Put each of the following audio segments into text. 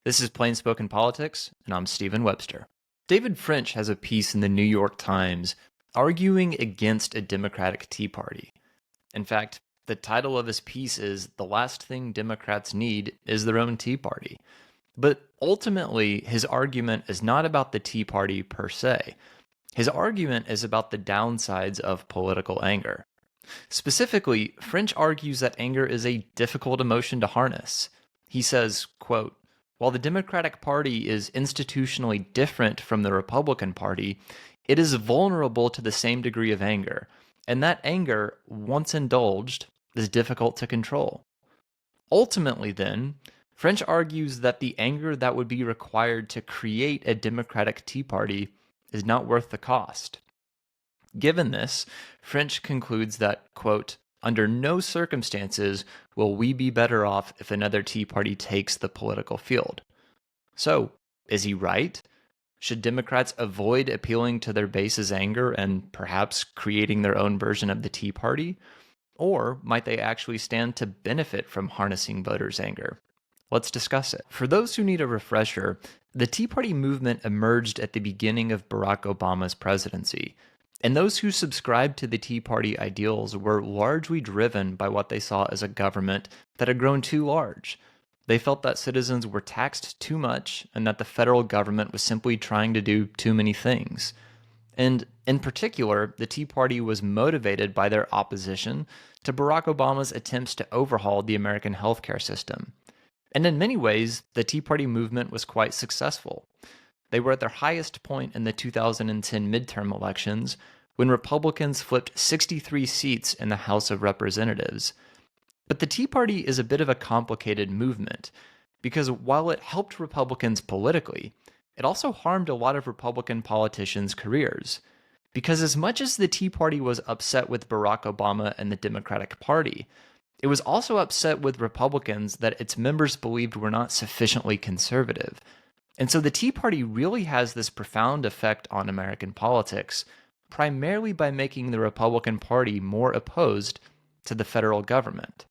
This is Plain Spoken Politics, and I'm Stephen Webster. David French has a piece in the New York Times arguing against a Democratic Tea Party. In fact, the title of his piece is "The Last Thing Democrats Need is Their Own Tea Party." But ultimately, his argument is not about the Tea Party per se. His argument is about the downsides of political anger. Specifically, French argues that anger is a difficult emotion to harness. He says, quote, "While the Democratic Party is institutionally different from the Republican Party, it is vulnerable to the same degree of anger, and that anger, once indulged, is difficult to control." Ultimately, then, French argues that the anger that would be required to create a Democratic Tea Party is not worth the cost. Given this, French concludes that, quote, "Under no circumstances will we be better off if another Tea Party takes the political field." So, is he right? Should Democrats avoid appealing to their base's anger and perhaps creating their own version of the Tea Party? Or might they actually stand to benefit from harnessing voters' anger? Let's discuss it. For those who need a refresher, the Tea Party movement emerged at the beginning of Barack Obama's presidency. And those who subscribed to the Tea Party ideals were largely driven by what they saw as a government that had grown too large. They felt that citizens were taxed too much and that the federal government was simply trying to do too many things. And in particular, the Tea Party was motivated by their opposition to Barack Obama's attempts to overhaul the American healthcare system. And in many ways, the Tea Party movement was quite successful. They were at their highest point in the 2010 midterm elections when Republicans flipped 63 seats in the House of Representatives. But the Tea Party is a bit of a complicated movement because while it helped Republicans politically, it also harmed a lot of Republican politicians' careers. Because as much as the Tea Party was upset with Barack Obama and the Democratic Party, it was also upset with Republicans that its members believed were not sufficiently conservative. And so the Tea Party really has this profound effect on American politics, primarily by making the Republican Party more opposed to the federal government.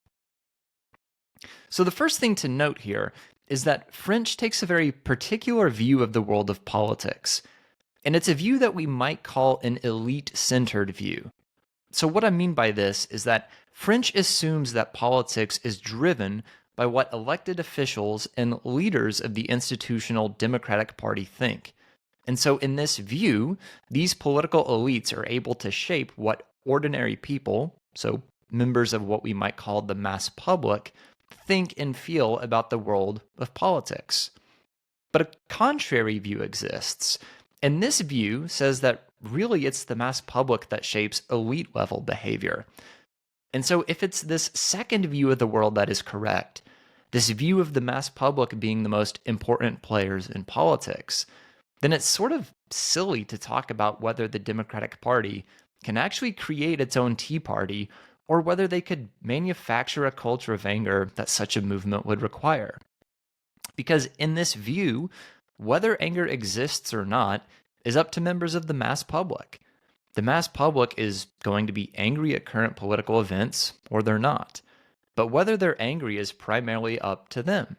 So the first thing to note here is that French takes a very particular view of the world of politics, and it's a view that we might call an elite-centered view. So what I mean by this is that French assumes that politics is driven by what elected officials and leaders of the institutional Democratic Party think. And so in this view, these political elites are able to shape what ordinary people, so members of what we might call the mass public, think and feel about the world of politics. But a contrary view exists, and this view says that really it's the mass public that shapes elite level behavior. And so if it's this second view of the world that is correct, this view of the mass public being the most important players in politics, then it's sort of silly to talk about whether the Democratic Party can actually create its own Tea Party or whether they could manufacture a culture of anger that such a movement would require. Because in this view, whether anger exists or not is up to members of the mass public. The mass public is going to be angry at current political events or they're not. But whether they're angry is primarily up to them.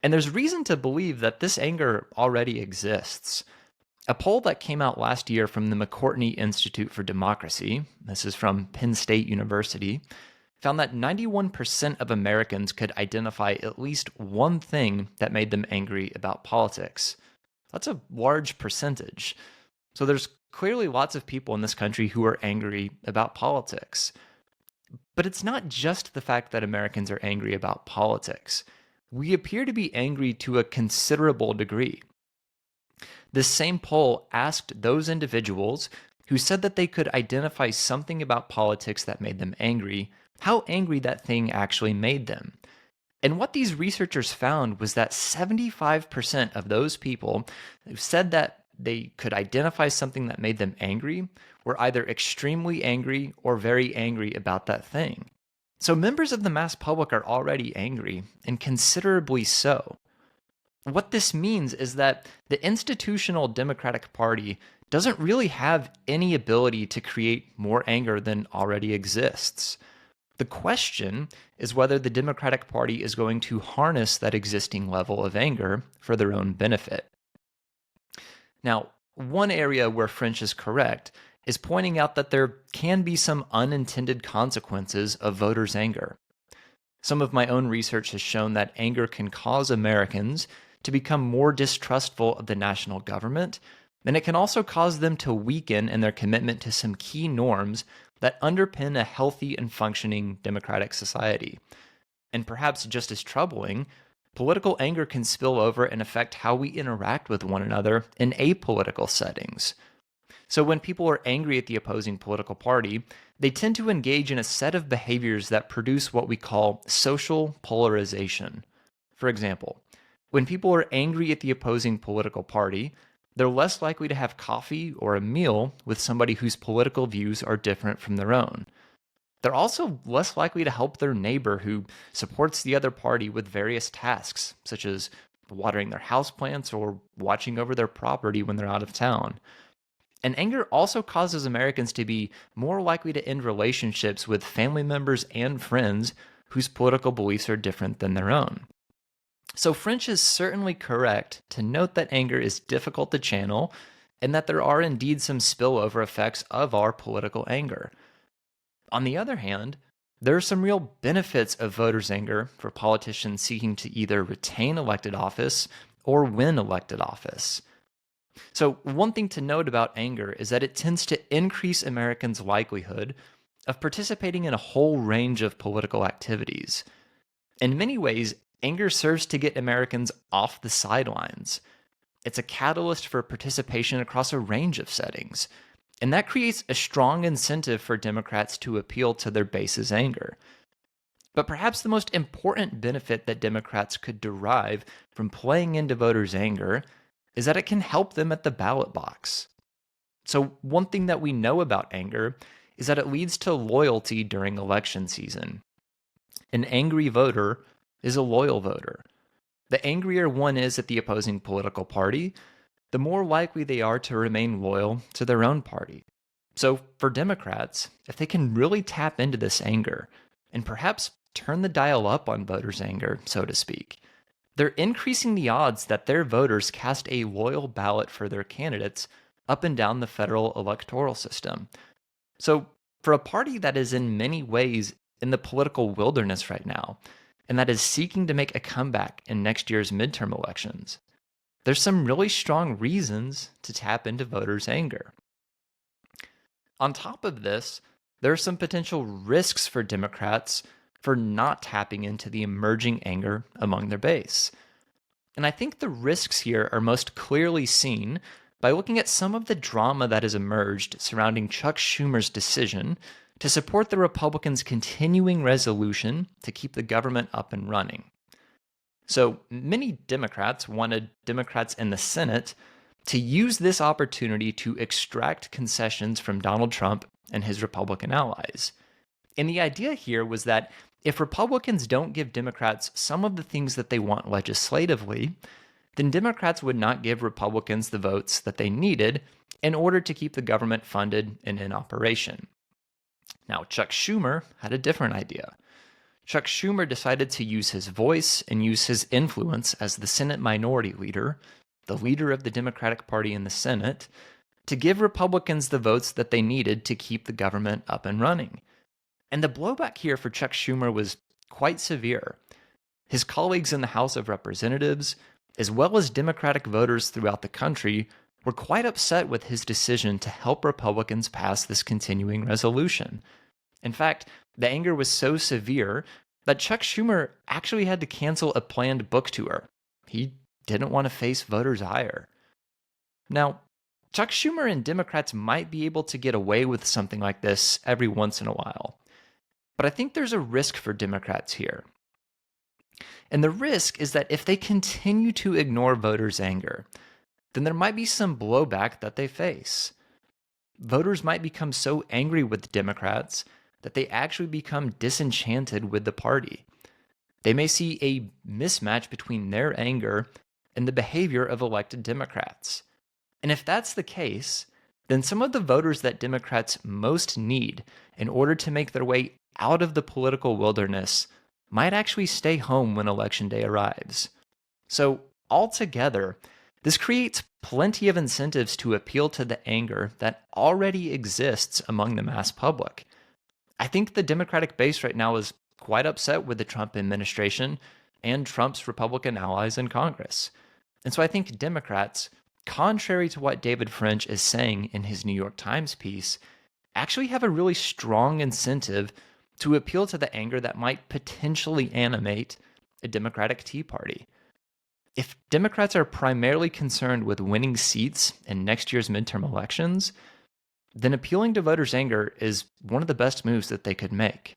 And there's reason to believe that this anger already exists. A poll that came out last year from the McCourtney Institute for Democracy, this is from Penn State University, found that 91% of Americans could identify at least one thing that made them angry about politics. That's a large percentage. So there's clearly lots of people in this country who are angry about politics. But it's not just the fact that Americans are angry about politics. We appear to be angry to a considerable degree. This same poll asked those individuals who said that they could identify something about politics that made them angry, how angry that thing actually made them. And what these researchers found was that 75% of those people who said that they could identify something that made them angry were either extremely angry or very angry about that thing. So members of the mass public are already angry, and considerably so. What this means is that the institutional Democratic Party doesn't really have any ability to create more anger than already exists. The question is whether the Democratic Party is going to harness that existing level of anger for their own benefit. Now, one area where French is correct is pointing out that there can be some unintended consequences of voters' anger. Some of my own research has shown that anger can cause Americans to become more distrustful of the national government, and it can also cause them to weaken in their commitment to some key norms that underpin a healthy and functioning democratic society. And perhaps just as troubling, political anger can spill over and affect how we interact with one another in apolitical settings. So when people are angry at the opposing political party, they tend to engage in a set of behaviors that produce what we call social polarization. For example, when people are angry at the opposing political party, they're less likely to have coffee or a meal with somebody whose political views are different from their own. They're also less likely to help their neighbor who supports the other party with various tasks, such as watering their houseplants or watching over their property when they're out of town. And anger also causes Americans to be more likely to end relationships with family members and friends whose political beliefs are different than their own. So French is certainly correct to note that anger is difficult to channel and that there are indeed some spillover effects of our political anger. On the other hand, there are some real benefits of voters' anger for politicians seeking to either retain elected office or win elected office. So, one thing to note about anger is that it tends to increase Americans' likelihood of participating in a whole range of political activities. In many ways, anger serves to get Americans off the sidelines. It's a catalyst for participation across a range of settings. And that creates a strong incentive for Democrats to appeal to their base's anger. But perhaps the most important benefit that Democrats could derive from playing into voters' anger is that it can help them at the ballot box. So, one thing that we know about anger is that it leads to loyalty during election season. An angry voter is a loyal voter. The angrier one is at the opposing political party, the more likely they are to remain loyal to their own party. So for Democrats, if they can really tap into this anger and perhaps turn the dial up on voters' anger, so to speak, they're increasing the odds that their voters cast a loyal ballot for their candidates up and down the federal electoral system. So for a party that is in many ways in the political wilderness right now, and that is seeking to make a comeback in next year's midterm elections, there's some really strong reasons to tap into voters' anger. On top of this, there are some potential risks for Democrats for not tapping into the emerging anger among their base. And I think the risks here are most clearly seen by looking at some of the drama that has emerged surrounding Chuck Schumer's decision to support the Republicans' continuing resolution to keep the government up and running. So many Democrats wanted Democrats in the Senate to use this opportunity to extract concessions from Donald Trump and his Republican allies. And the idea here was that if Republicans don't give Democrats some of the things that they want legislatively, then Democrats would not give Republicans the votes that they needed in order to keep the government funded and in operation. Now, Chuck Schumer had a different idea. Chuck Schumer decided to use his voice and use his influence as the Senate Minority Leader, the leader of the Democratic Party in the Senate, to give Republicans the votes that they needed to keep the government up and running. And the blowback here for Chuck Schumer was quite severe. His colleagues in the House of Representatives, as well as Democratic voters throughout the country, were quite upset with his decision to help Republicans pass this continuing resolution. In fact, the anger was so severe that Chuck Schumer actually had to cancel a planned book tour. He didn't want to face voters' ire. Now, Chuck Schumer and Democrats might be able to get away with something like this every once in a while. But I think there's a risk for Democrats here. And the risk is that if they continue to ignore voters' anger, then there might be some blowback that they face. Voters might become so angry with Democrats that they actually become disenchanted with the party. They may see a mismatch between their anger and the behavior of elected Democrats. And if that's the case, then some of the voters that Democrats most need in order to make their way out of the political wilderness might actually stay home when Election Day arrives. So, altogether, this creates plenty of incentives to appeal to the anger that already exists among the mass public. I think the Democratic base right now is quite upset with the Trump administration and Trump's Republican allies in Congress. And so I think Democrats, contrary to what David French is saying in his New York Times piece, actually have a really strong incentive to appeal to the anger that might potentially animate a Democratic Tea Party. If Democrats are primarily concerned with winning seats in next year's midterm elections, then appealing to voters' anger is one of the best moves that they could make.